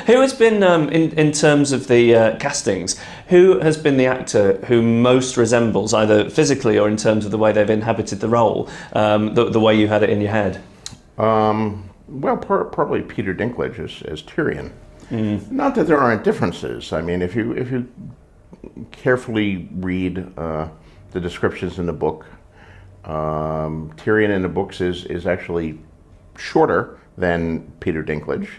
Who has been, in terms of the castings, who has been the actor who most resembles, either physically or in terms of the way they've inhabited the role, the way you had it in your head? Well, probably Peter Dinklage as Tyrion. Not that there aren't differences. I mean, if you carefully read the descriptions in the book, Tyrion in the books is actually shorter than Peter Dinklage.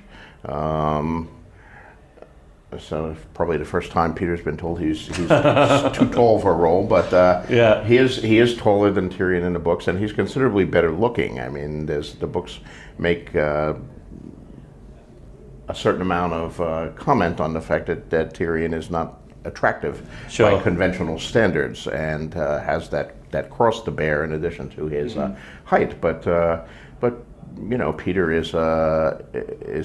So probably the first time Peter's been told he's too tall for a role, but yeah, he is taller than Tyrion in the books, and he's considerably better looking. I mean, the books make a certain amount of comment on the fact that Tyrion is not attractive by conventional standards, and has that cross to bear in addition to his height. But you know, Peter is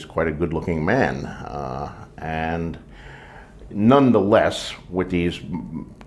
quite a good-looking man, and nonetheless, with these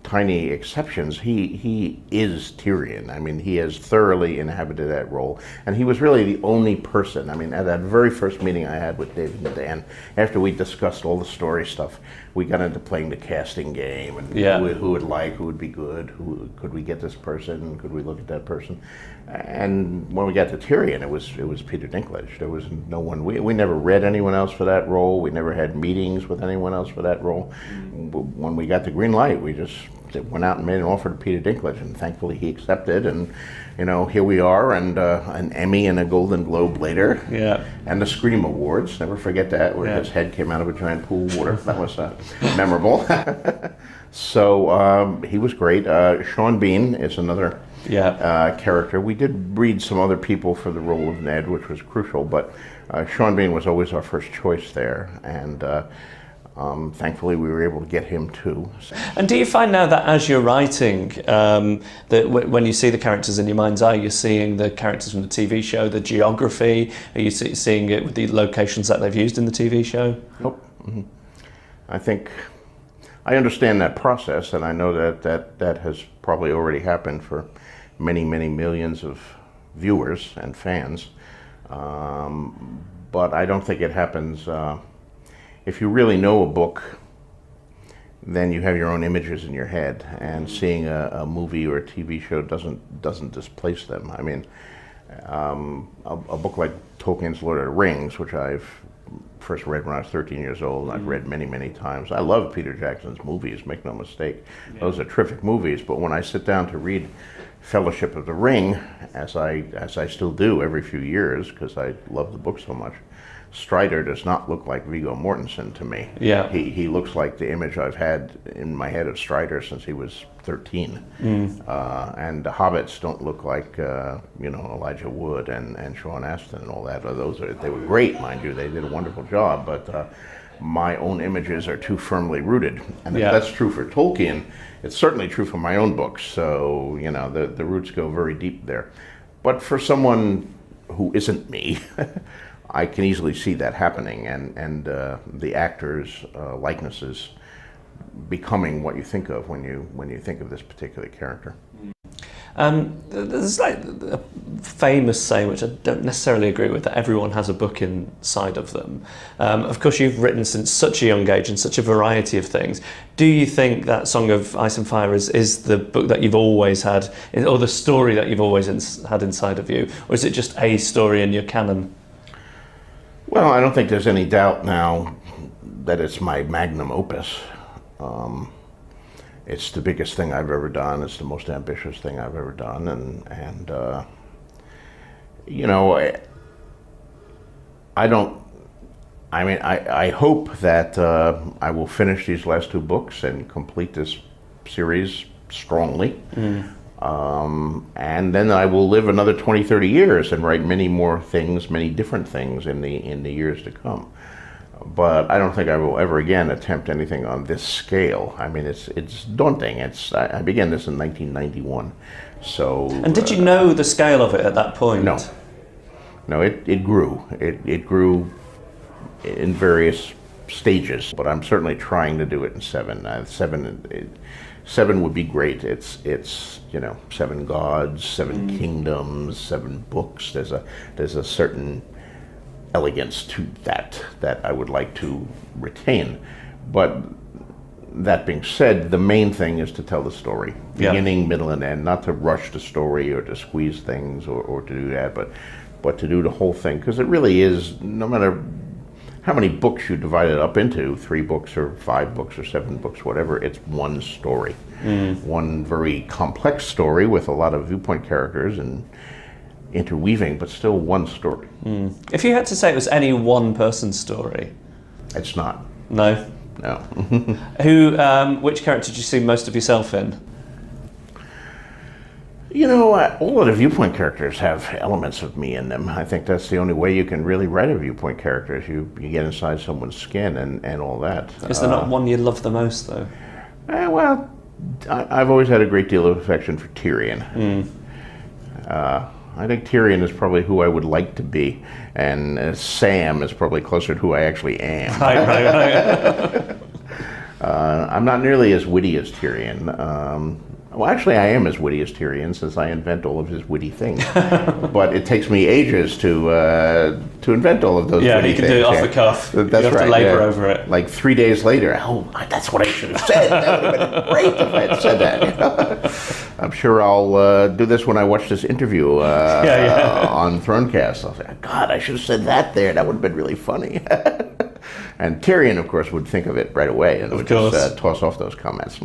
tiny exceptions, he is Tyrion. I mean, he has thoroughly inhabited that role, and he was really the only person. I mean, at that very first meeting I had with David and Dan, after we discussed all the story stuff, we got into playing the casting game, and who would be good, could we get this person, could we look at that person, and when we got to Tyrion, it was Peter Dinklage. There was no one. We never read anyone else for that role. We never had meetings with anyone else for that role. When we got the green light, we just went out and made an offer to Peter Dinklage, and thankfully he accepted. And you know, here we are, and an Emmy and a Golden Globe later, and the Scream Awards. Never forget that, where his head came out of a giant pool of water. That was memorable. So he was great. Sean Bean is another character. We did read some other people for the role of Ned, which was crucial, but Sean Bean was always our first choice there, and thankfully we were able to get him too. And do you find now that as you're writing, that when you see the characters in your mind's eye, you're seeing the characters from the TV show, the geography, are you seeing it with the locations that they've used in the TV show? Oh, I think I understand that process, and I know that has probably already happened for many, many millions of viewers and fans, but I don't think it happens. If you really know a book, then you have your own images in your head, and seeing a movie or a TV show doesn't displace them. I mean, a book like Tolkien's Lord of the Rings, which I've first read when I was 13 years old, and I've read many, many times. I love Peter Jackson's movies, make no mistake. Those are terrific movies, but when I sit down to read Fellowship of the Ring, as I still do every few years, because I love the book so much, Strider does not look like Viggo Mortensen to me. Yeah. He looks like the image I've had in my head of Strider since he was 13. And the Hobbits don't look like you know, Elijah Wood and Sean Astin and all that. They were great, mind you. They did a wonderful job, but my own images are too firmly rooted. And if that's true for Tolkien, it's certainly true for my own books. So, you know, the roots go very deep there. But for someone who isn't me, I can easily see that happening, and the actors' likenesses becoming what you think of when you think of this particular character. There's like a famous saying, which I don't necessarily agree with, that everyone has a book inside of them. Of course, you've written since such a young age and such a variety of things. Do you think that Song of Ice and Fire is the book that you've always had, or the story that you've always had inside of you, or is it just a story in your canon? Well, I don't think there's any doubt now that it's my magnum opus. It's the biggest thing I've ever done. It's the most ambitious thing I've ever done, and you know, I hope that I will finish these last two books and complete this series strongly. And then I will live another 20, 30 years and write many more things, many different things in the years to come. But I don't think I will ever again attempt anything on this scale. I mean, it's daunting. I began this in 1991, so. And did you know the scale of it at that point? No, it grew. It grew in various stages, but I'm certainly trying to do it in seven. Seven would be great. It's you know, 7 gods, 7 kingdoms, 7 books. There's a certain elegance to that I would like to retain. But that being said, the main thing is to tell the story, beginning, middle, and end. Not to rush the story or to squeeze things or to do that, but to do the whole thing, because it really is. No matter how many books you divide it up into, 3 books or 5 books or 7 books, whatever, it's one story, one very complex story with a lot of viewpoint characters and interweaving, but still one story. If you had to say it was any one person's story, it's not. No. No. Which character did you see most of yourself in? You know, all of the viewpoint characters have elements of me in them. I think that's the only way you can really write a viewpoint character, is you get inside someone's skin and all that. Is there not one you love the most, though? Well, I've always had a great deal of affection for Tyrion. I think Tyrion is probably who I would like to be, and Sam is probably closer to who I actually am. Right. I'm not nearly as witty as Tyrion. Well, actually, I am as witty as Tyrion, since I invent all of his witty things. But it takes me ages to invent all of those witty things. Yeah, you can do it off the cuff. That's right. You have to labor over it. Like 3 days later, that's what I should have said. That would have been great if I had said that. I'm sure I'll do this when I watch this interview on Thronecast. I'll say, God, I should have said that there. That would have been really funny. And Tyrion, of course, would think of it right away and would just toss off those comments.